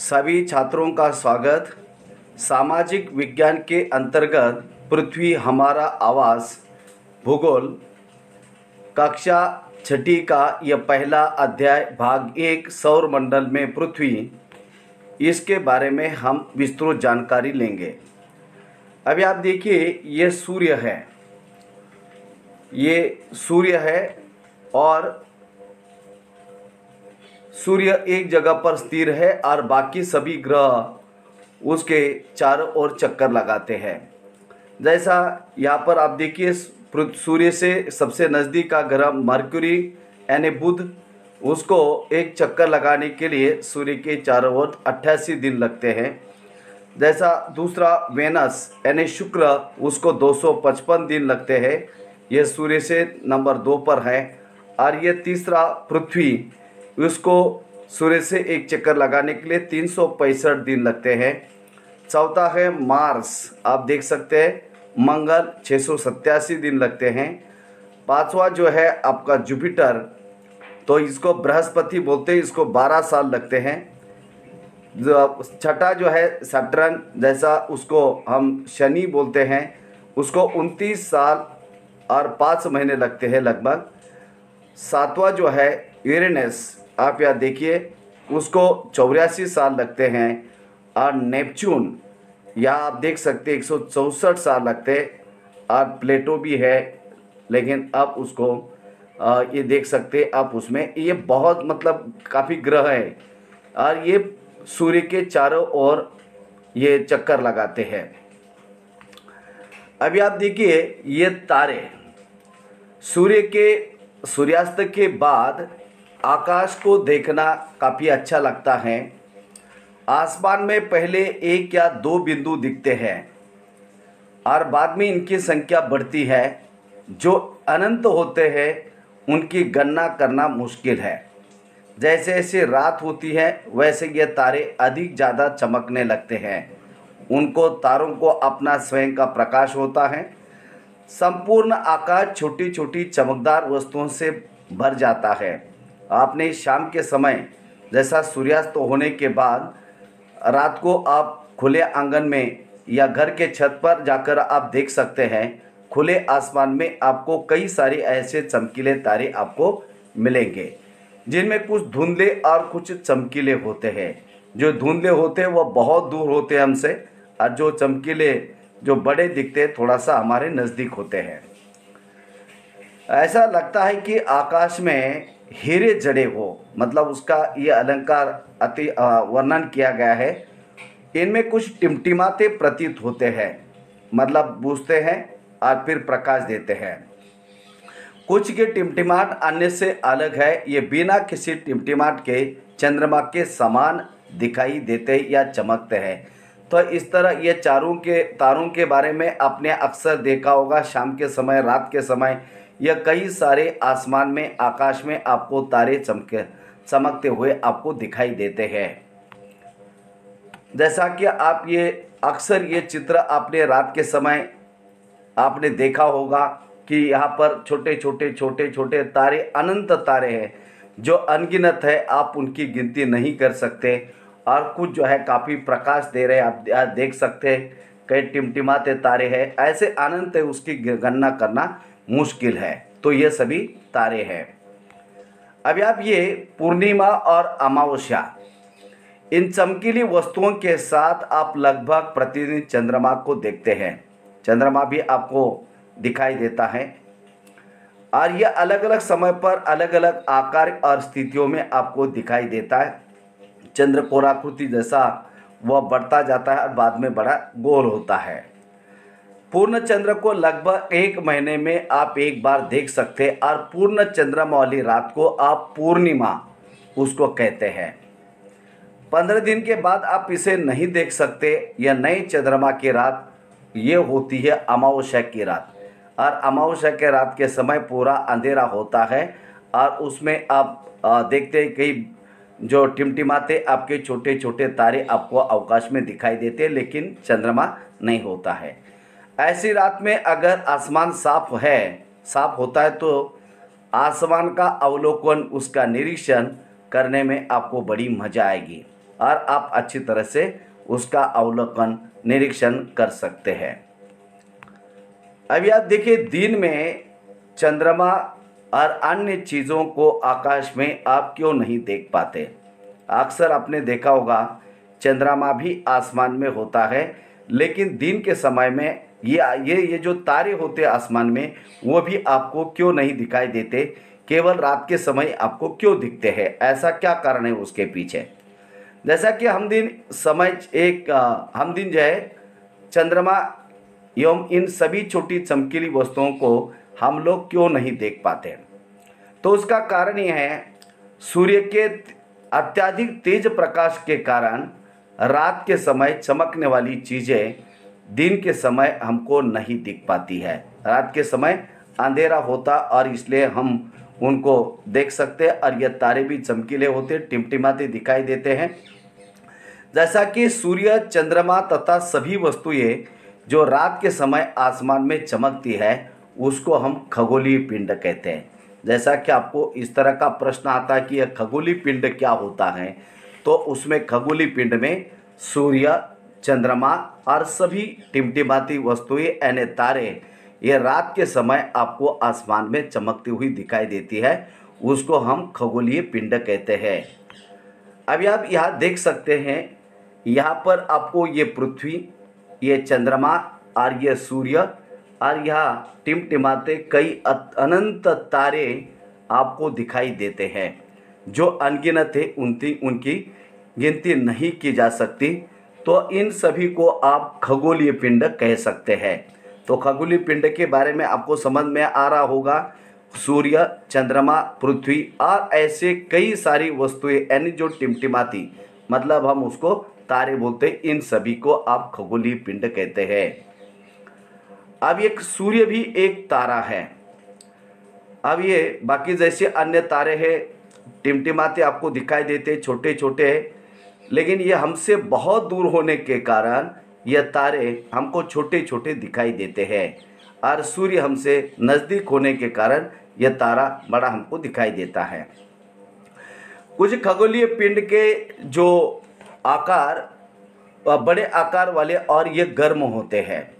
सभी छात्रों का स्वागत। सामाजिक विज्ञान के अंतर्गत पृथ्वी हमारा आवास भूगोल कक्षा छठी का यह पहला अध्याय भाग 1 सौर मंडल में पृथ्वी, इसके बारे में हम विस्तृत जानकारी लेंगे। अभी आप देखिए, ये सूर्य है और सूर्य एक जगह पर स्थिर है और बाकी सभी ग्रह उसके चारों ओर चक्कर लगाते हैं। जैसा यहाँ पर आप देखिए, सूर्य से सबसे नज़दीक का ग्रह मरकरी यानी बुध, उसको एक चक्कर लगाने के लिए सूर्य के चारों ओर 88 दिन लगते हैं। जैसा दूसरा वेनस यानी शुक्र, उसको 255 दिन लगते हैं। यह सूर्य से नंबर 2 पर है। और ये तीसरा पृथ्वी, उसको सूर्य से एक चक्कर लगाने के लिए 365 दिन लगते हैं। चौथा है मार्स, आप देख सकते हैं मंगल, 687 दिन लगते हैं। पांचवा जो है आपका जुपिटर, तो इसको बृहस्पति बोलते हैं, इसको 12 साल लगते हैं। छठा जो है सैटर्न, जैसा उसको हम शनि बोलते हैं, उसको 29 साल और 5 महीने लगते हैं लगभग। सातवां जो है यूरेनस, आप यहाँ देखिए, उसको 84 साल लगते हैं। और नेपच्यून, यहाँ आप देख सकते हैं 164 साल लगते। और प्लेटो भी है, लेकिन अब उसको ये देख सकते आप, उसमें ये बहुत मतलब काफ़ी ग्रह है और ये सूर्य के चारों ओर ये चक्कर लगाते हैं। अभी आप देखिए, ये तारे सूर्य के सूर्यास्त के बाद आकाश को देखना काफ़ी अच्छा लगता है। आसमान में पहले 1 या 2 बिंदु दिखते हैं और बाद में इनकी संख्या बढ़ती है। जो अनंत होते हैं उनकी गणना करना मुश्किल है। जैसे जैसे रात होती है वैसे ये तारे अधिक ज़्यादा चमकने लगते हैं। उनको तारों को अपना स्वयं का प्रकाश होता है। संपूर्ण आकाश छोटी छोटी चमकदार वस्तुओं से भर जाता है। आपने शाम के समय, जैसा सूर्यास्त होने के बाद रात को आप खुले आंगन में या घर के छत पर जाकर आप देख सकते हैं, खुले आसमान में आपको कई सारे ऐसे चमकीले तारे आपको मिलेंगे, जिनमें कुछ धुंधले और कुछ चमकीले होते हैं। जो धुंधले होते हैं वो बहुत दूर होते हैं हमसे, और जो चमकीले, जो बड़े दिखते हैं, थोड़ा सा हमारे नज़दीक होते हैं। ऐसा लगता है कि आकाश में हीरे जड़े हो, मतलब उसका ये अलंकार अति वर्णन किया गया है। इनमें कुछ टिमटिमाते प्रतीत होते हैं, मतलब बूझते हैं और फिर प्रकाश देते हैं। कुछ के टिमटिमाट अन्य से अलग है। ये बिना किसी टिमटिमाट के चंद्रमा के समान दिखाई देते या चमकते हैं। तो इस तरह ये तारों के बारे में आपने अक्सर देखा होगा, शाम के समय, रात के समय, यह कई सारे आसमान में, आकाश में आपको तारे चमकते हुए आपको दिखाई देते हैं। जैसा कि आप ये अक्सर ये चित्र आपने रात के समय आपने देखा होगा कि यहाँ पर छोटे छोटे तारे, अनंत तारे हैं जो अनगिनत है, आप उनकी गिनती नहीं कर सकते। और कुछ जो है काफ़ी प्रकाश दे रहे हैं, आप देख सकते हैं, कई टिमटिमाते तारे हैं, ऐसे अनंत है, उसकी गणना करना मुश्किल है। तो ये सभी तारे हैं। अभी आप ये पूर्णिमा और अमावस्या, इन चमकीली वस्तुओं के साथ आप लगभग प्रतिदिन चंद्रमा को देखते हैं। चंद्रमा भी आपको दिखाई देता है और यह अलग अलग समय पर अलग अलग आकार और स्थितियों में आपको दिखाई देता है। चंद्र कोराकृति जैसा वह बढ़ता जाता है और बाद में बड़ा गोल होता है। पूर्ण चंद्र को लगभग 1 महीने में आप एक बार देख सकते हैं और पूर्ण चंद्रमा वाली रात को आप पूर्णिमा उसको कहते हैं। 15 दिन के बाद आप इसे नहीं देख सकते। यह नए चंद्रमा की रात ये होती है अमावस्या की रात। और अमावस्या के रात के समय पूरा अंधेरा होता है और उसमें आप देखते हैं कई जो टिमटिमाते आपके छोटे छोटे तारे आपको आकाश में दिखाई देते हैं, लेकिन चंद्रमा नहीं होता है। ऐसी रात में अगर आसमान साफ होता है तो आसमान का अवलोकन, उसका निरीक्षण करने में आपको बड़ी मजा आएगी। और आप अच्छी तरह से उसका अवलोकन निरीक्षण कर सकते हैं। अभी आप देखिए, दिन में चंद्रमा और अन्य चीज़ों को आकाश में आप क्यों नहीं देख पाते। अक्सर आपने देखा होगा चंद्रमा भी आसमान में होता है, लेकिन दिन के समय में ये जो तारे होते हैं आसमान में, वो भी आपको क्यों नहीं दिखाई देते, केवल रात के समय आपको क्यों दिखते हैं। ऐसा क्या कारण है उसके पीछे। जैसा कि हम दिन जो है चंद्रमा एवं इन सभी छोटी चमकीली वस्तुओं को हम लोग क्यों नहीं देख पाते, तो उसका कारण यह है, सूर्य के अत्यधिक तेज प्रकाश के कारण रात के समय चमकने वाली चीज़ें दिन के समय हमको नहीं दिख पाती है। रात के समय अंधेरा होता और इसलिए हम उनको देख सकते हैं, और ये तारे भी चमकीले होते, टिमटिमाते दिखाई देते हैं। जैसा कि सूर्य, चंद्रमा तथा सभी वस्तुएं जो रात के समय आसमान में चमकती है, उसको हम खगोलीय पिंड कहते हैं। जैसा कि आपको इस तरह का प्रश्न आता है कि यह खगोलीय पिंड क्या होता है, तो उसमें खगोलीय पिंड में सूर्य, चंद्रमा और सभी टिमटिमाती वस्तुएं यानी तारे ये रात के समय आपको आसमान में चमकती हुई दिखाई देती है, उसको हम खगोलीय पिंड कहते हैं। अभी आप यहाँ देख सकते हैं, यहाँ पर आपको ये पृथ्वी, ये चंद्रमा और ये सूर्य और यहाँ टिमटिमाते कई अनंत तारे आपको दिखाई देते हैं, जो अनगिनत है, उनकी गिनती नहीं की जा सकती। तो इन सभी को आप खगोलीय पिंड कह सकते हैं। तो खगोलीय पिंड के बारे में आपको समझ में आ रहा होगा। सूर्य, चंद्रमा, पृथ्वी और ऐसे कई सारी वस्तुएं यानी जो टिमटिमाती, मतलब हम उसको तारे बोलते हैं, इन सभी को आप खगोलीय पिंड कहते हैं। अब एक सूर्य भी एक तारा है। अब ये बाकी जैसे अन्य तारे हैं, टिमटिमाते आपको दिखाई देते, छोटे छोटे हैं, लेकिन ये हमसे बहुत दूर होने के कारण यह तारे हमको छोटे छोटे दिखाई देते हैं, और सूर्य हमसे नज़दीक होने के कारण यह तारा बड़ा हमको दिखाई देता है। कुछ खगोलीय पिंड के जो आकार बड़े आकार वाले और ये गर्म होते हैं,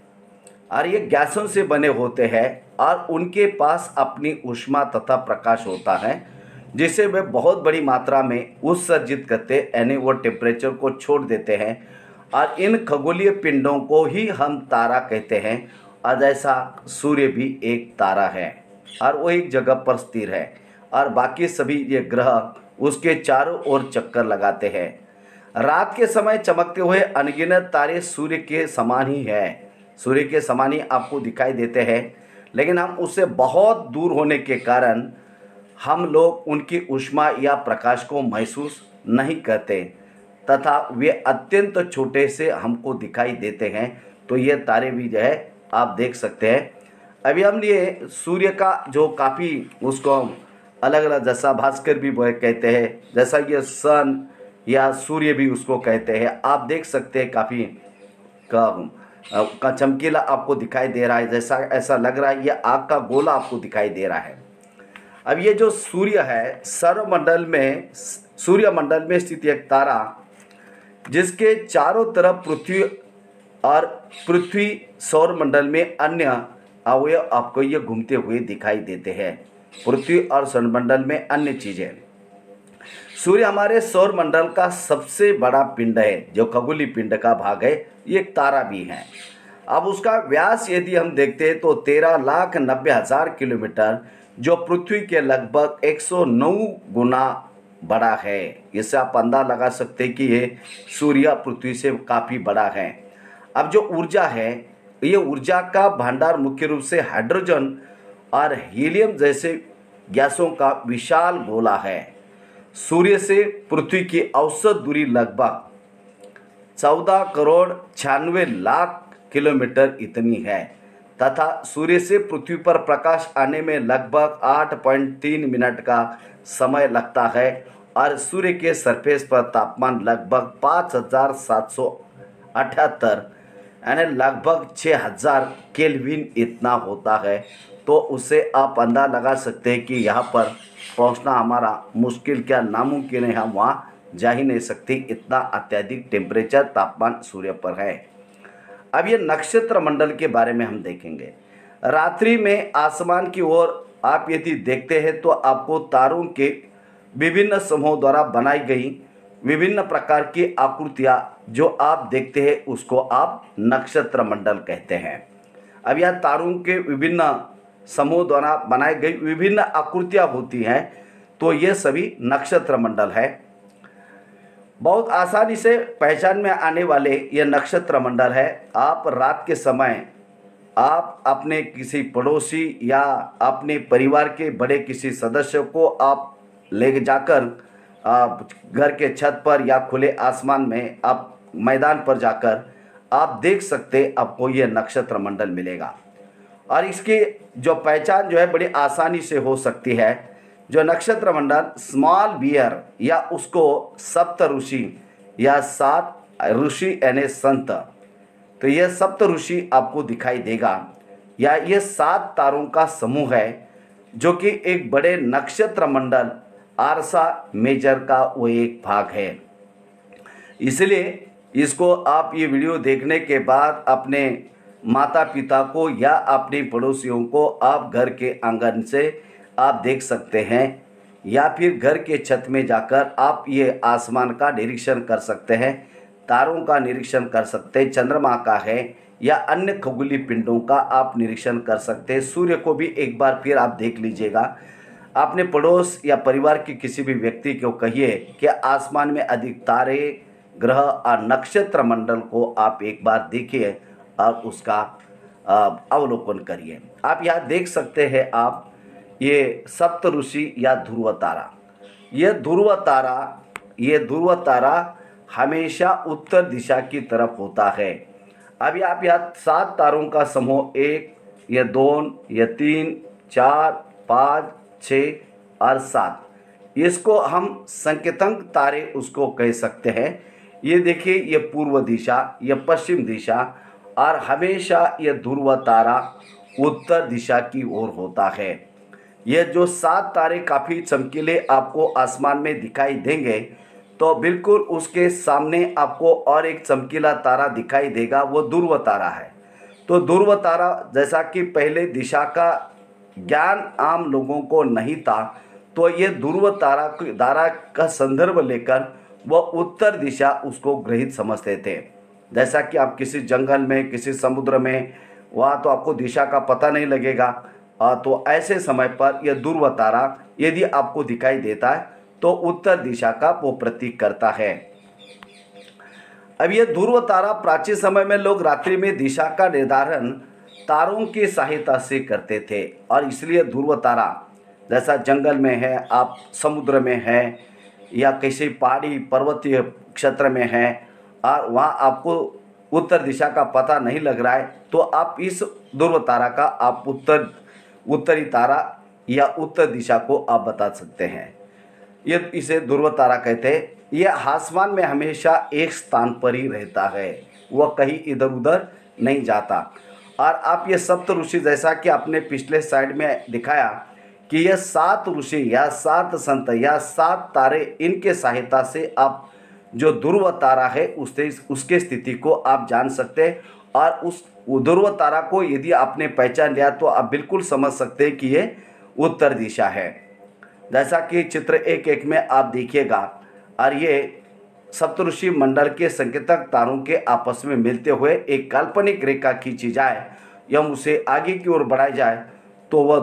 और ये गैसों से बने होते हैं, और उनके पास अपनी ऊष्मा तथा प्रकाश होता है, जिसे वे बहुत बड़ी मात्रा में उत्सर्जित करते, यानी वो टेम्परेचर को छोड़ देते हैं। और इन खगोलीय पिंडों को ही हम तारा कहते हैं। और जैसा सूर्य भी एक तारा है और वो एक जगह पर स्थिर है, और बाकी सभी ये ग्रह उसके चारों ओर चक्कर लगाते हैं। रात के समय चमकते हुए अनगिनत तारे सूर्य के समान ही है, सूर्य के समान ही आपको दिखाई देते हैं, लेकिन हम उससे बहुत दूर होने के कारण हम लोग उनकी ऊष्मा या प्रकाश को महसूस नहीं करते, तथा वे अत्यंत छोटे से हमको दिखाई देते हैं। तो ये तारे भी जो है आप देख सकते हैं। अभी हम लिए सूर्य का जो काफ़ी उसको अलग अलग, जैसा भास्कर भी कहते हैं, जैसा ये सन या सूर्य भी उसको कहते हैं। आप देख सकते हैं काफ़ी का चमकीला आपको दिखाई दे रहा है, जैसा ऐसा लग रहा है ये आग का गोला आपको दिखाई दे रहा है। अब ये जो सूर्य है, सूर्यमंडल में स्थित एक तारा, जिसके चारों तरफ पृथ्वी सौरमंडल में अन्य अवयव आपको ये घूमते हुए दिखाई देते हैं। पृथ्वी और सौरमंडल में अन्य चीजें। सूर्य हमारे सौरमंडल का सबसे बड़ा पिंड है, जो खगोलीय पिंड का भाग है, ये एक तारा भी है। अब उसका व्यास यदि हम देखते हैं तो 13,90,000 किलोमीटर, जो पृथ्वी के लगभग 109 गुना बड़ा है। इससे आप अंदाजा लगा सकते हैं कि ये सूर्य पृथ्वी से काफ़ी बड़ा है। अब जो ऊर्जा है, ये ऊर्जा का भंडार मुख्य रूप से हाइड्रोजन और हीलियम जैसे गैसों का विशाल गोला है। सूर्य से पृथ्वी की औसत दूरी लगभग 14,96,00,000 किलोमीटर इतनी है, तथा सूर्य से पृथ्वी पर प्रकाश आने में लगभग 8.3 मिनट का समय लगता है, और सूर्य के सरफेस पर तापमान लगभग 5,778 यानी लगभग 6,000 केल्विन इतना होता है। तो उससे आप अंदाजा लगा सकते हैं कि यहाँ पर पहुँचना हमारा मुश्किल क्या नामुमकिन है, हम वहाँ जा ही नहीं सकती, इतना अत्यधिक टेम्परेचर तापमान सूर्य पर है। अब ये नक्षत्र मंडल के बारे में हम देखेंगे। रात्रि में आसमान की ओर आप यदि देखते हैं तो आपको तारों के विभिन्न समूहों द्वारा बनाई गई विभिन्न प्रकार की आकृतियाँ जो आप देखते हैं उसको आप नक्षत्र मंडल कहते हैं। अब यह तारों के विभिन्न समूह द्वारा बनाई गई विभिन्न आकृतियाँ होती हैं, तो ये सभी नक्षत्र मंडल है। बहुत आसानी से पहचान में आने वाले ये नक्षत्र मंडल है। आप रात के समय आप अपने किसी पड़ोसी या अपने परिवार के बड़े किसी सदस्य को आप ले जाकर घर के छत पर या खुले आसमान में आप मैदान पर जाकर आप देख सकते, आपको ये नक्षत्र मंडल मिलेगा। और इसकी जो पहचान जो है बड़ी आसानी से हो सकती है। जो नक्षत्र मंडल स्मॉल बियर या उसको सप्त ऋषि या 7 ऋषि यानी संत, तो यह सप्त ऋषि आपको दिखाई देगा, या ये 7 तारों का समूह है जो कि एक बड़े नक्षत्र मंडल आरसा मेजर का वो एक भाग है। इसलिए इसको आप ये वीडियो देखने के बाद अपने माता पिता को या अपने पड़ोसियों को आप घर के आंगन से आप देख सकते हैं, या फिर घर के छत में जाकर आप ये आसमान का निरीक्षण कर सकते हैं, तारों का निरीक्षण कर सकते हैं, चंद्रमा का है या अन्य खगोलीय पिंडों का आप निरीक्षण कर सकते हैं। सूर्य को भी एक बार फिर आप देख लीजिएगा। अपने पड़ोस या परिवार के किसी भी व्यक्ति को कहिए कि आसमान में अधिक तारे, ग्रह और नक्षत्र मंडल को आप एक बार देखिए और उसका अवलोकन करिए। आप यहाँ देख सकते हैं आप ये सप्त ऋषि या ध्रुव तारा। ये ध्रुव तारा हमेशा उत्तर दिशा की तरफ होता है। अभी आप यहाँ 7 तारों का समूह 1 या 2 या 3 4 5 6 और 7, इसको हम संकेतक तारे उसको कह सकते हैं। ये देखिए, ये पूर्व दिशा, ये पश्चिम दिशा, और हमेशा ये ध्रुव तारा उत्तर दिशा की ओर होता है। ये जो 7 तारे काफ़ी चमकीले आपको आसमान में दिखाई देंगे, तो बिल्कुल उसके सामने आपको और एक चमकीला तारा दिखाई देगा, वो ध्रुव तारा है। तो ध्रुव तारा, जैसा कि पहले दिशा का ज्ञान आम लोगों को नहीं था, तो ये ध्रुव तारा का संदर्भ लेकर वह उत्तर दिशा उसको ग्रहित समझते थे। जैसा कि आप किसी जंगल में, किसी समुद्र में, वहाँ तो आपको दिशा का पता नहीं लगेगा, तो ऐसे समय पर यह ध्रुव तारा यदि आपको दिखाई देता है तो उत्तर दिशा का वो प्रतीक करता है। अब ये ध्रुव तारा प्राचीन समय में लोग रात्रि में दिशा का निर्धारण तारों की सहायता से करते थे, और इसलिए ध्रुव तारा जैसा जंगल में है, आप समुद्र में है, या किसी पहाड़ी पर्वतीय क्षेत्र में है और वहाँ आपको उत्तर दिशा का पता नहीं लग रहा है, तो आप इस ध्रुव तारा का आप उत्तरी तारा या उत्तर दिशा को आप बता सकते हैं। ये इसे ध्रुव तारा कहते हैं। यह आसमान में हमेशा एक स्थान पर ही रहता है, वह कहीं इधर उधर नहीं जाता। और आप ये सप्त ऋषि, जैसा कि आपने पिछले साइड में दिखाया कि यह 7 ऋषि या 7 संत या 7 तारे, इनके सहायता से आप जो ध्रुव तारा है उसके स्थिति को आप जान सकते हैं। और उस ध्रुव तारा को यदि आपने पहचान लिया तो आप बिल्कुल समझ सकते हैं कि ये उत्तर दिशा है। जैसा कि चित्र 1-1 में आप देखिएगा, और ये सप्तऋषि मंडल के संकेतक तारों के आपस में मिलते हुए एक काल्पनिक रेखा खींची जाए या उसे आगे की ओर बढ़ाई जाए तो वह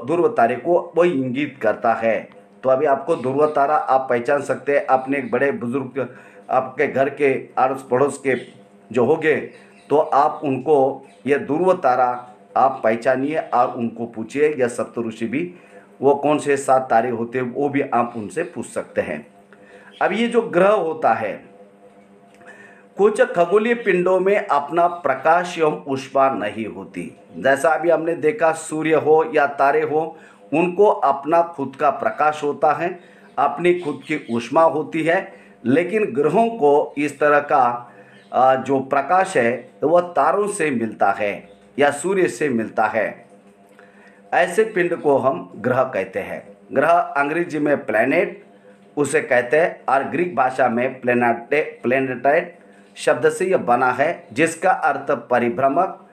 ध्रुव तारे को वही इंगित करता है। तो अभी आपको ध्रुव तारा आप पहचान सकते हैं। अपने बड़े बुजुर्ग आपके घर के आड़ोस पड़ोस के जो होंगे, तो आप उनको ये ध्रुव तारा आप पहचानिए और उनको पूछिए, या सप्तऋषि भी वो कौन से 7 तारे होते हैं वो भी आप उनसे पूछ सकते हैं। अब ये जो ग्रह होता है, कुछ खगोलीय पिंडों में अपना प्रकाश एवं ऊष्मा नहीं होती। जैसा अभी हमने देखा, सूर्य हो या तारे हो, उनको अपना खुद का प्रकाश होता है, अपनी खुद की ऊष्मा होती है। लेकिन ग्रहों को इस तरह का जो प्रकाश है वह तारों से मिलता है या सूर्य से मिलता है। ऐसे पिंड को हम ग्रह कहते हैं। ग्रह अंग्रेजी में प्लैनेट, उसे कहते हैं। और ग्रीक भाषा में प्लेनेटाइड शब्द से यह बना है, जिसका अर्थ परिभ्रमक,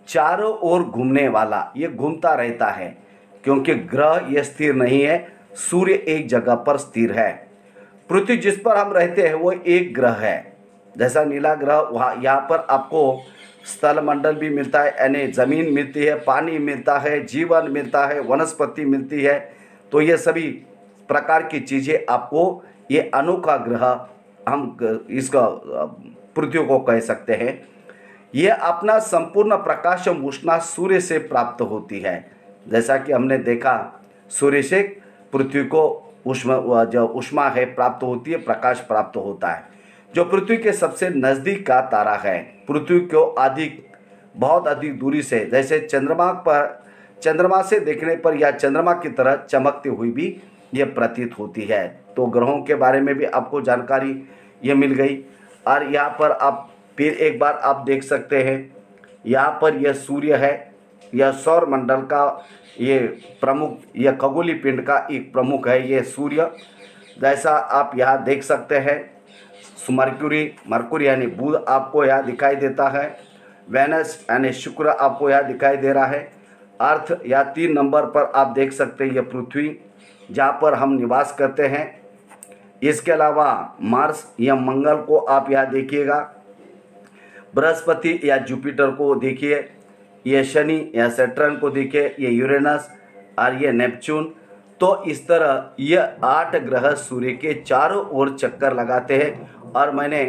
चारों ओर घूमने वाला। ये घूमता रहता है, क्योंकि ग्रह ये स्थिर नहीं है, सूर्य एक जगह पर स्थिर है। पृथ्वी जिस पर हम रहते हैं वो एक ग्रह है। जैसा नीला ग्रह, वहाँ यहाँ पर आपको स्थल मंडल भी मिलता है, यानी ज़मीन मिलती है, पानी मिलता है, जीवन मिलता है, वनस्पति मिलती है। तो ये सभी प्रकार की चीज़ें आपको, ये अनोखा ग्रह हम इसका पृथ्वी को कह सकते हैं। ये अपना संपूर्ण प्रकाश उष्णा सूर्य से प्राप्त होती है। जैसा कि हमने देखा, सूर्य से पृथ्वी को जो ऊष्मा है प्राप्त होती है, प्रकाश प्राप्त होता है, जो पृथ्वी के सबसे नज़दीक का तारा है। पृथ्वी को बहुत अधिक दूरी से, जैसे चंद्रमा से देखने पर या चंद्रमा की तरह चमकती हुई भी ये प्रतीत होती है। तो ग्रहों के बारे में भी आपको जानकारी ये मिल गई। और यहाँ पर आप फिर एक बार आप देख सकते हैं, यहाँ पर यह सूर्य है, यह सौर मंडल का ये प्रमुख, यह खगोलीय पिंड का एक प्रमुख है ये सूर्य। जैसा आप यहाँ देख सकते हैं, मरकुरी यानी बुध आपको यहाँ दिखाई देता है। वेनस यानी शुक्र आपको यहाँ दिखाई दे रहा है। अर्थ या 3 नंबर पर आप देख सकते हैं यह पृथ्वी, जहाँ पर हम निवास करते हैं। इसके अलावा मार्स या मंगल को आप यहाँ देखिएगा, बृहस्पति या जुपिटर को देखिए, ये शनि या सैटर्न को देखिए, ये यूरेनस और ये नेपच्यून। तो इस तरह ये 8 ग्रह सूर्य के चारों ओर चक्कर लगाते हैं। और मैंने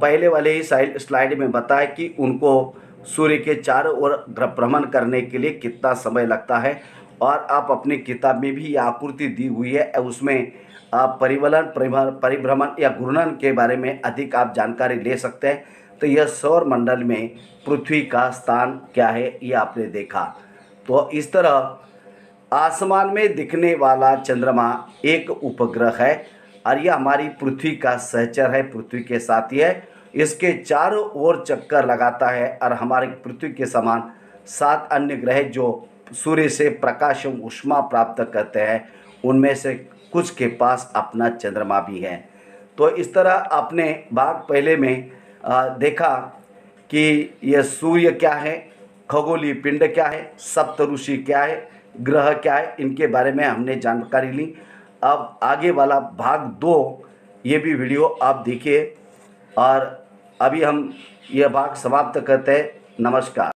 पहले वाले ही स्लाइड में बताया कि उनको सूर्य के चारों ओर भ्रमण करने के लिए कितना समय लगता है। और आप अपनी किताब में भी ये आकृति दी हुई है, उसमें आप परिभ्रमण या घूर्णन के बारे में अधिक आप जानकारी ले सकते हैं। तो यह सौर मंडल में पृथ्वी का स्थान क्या है ये आपने देखा। तो इस तरह आसमान में दिखने वाला चंद्रमा एक उपग्रह है, और यह हमारी पृथ्वी का सहचर है, पृथ्वी के साथी है। इसके चारों ओर चक्कर लगाता है, और हमारे पृथ्वी के समान 7 अन्य ग्रह जो सूर्य से प्रकाश एवं ऊष्मा प्राप्त करते हैं, उनमें से कुछ के पास अपना चंद्रमा भी है। तो इस तरह आपने भाग पहले में देखा कि यह सूर्य क्या है, खगोलीय पिंड क्या है, सप्तऋषि क्या है, ग्रह क्या है, इनके बारे में हमने जानकारी ली। अब आगे वाला भाग 2 ये भी वीडियो आप देखिए, और अभी हम यह भाग समाप्त करते हैं। नमस्कार।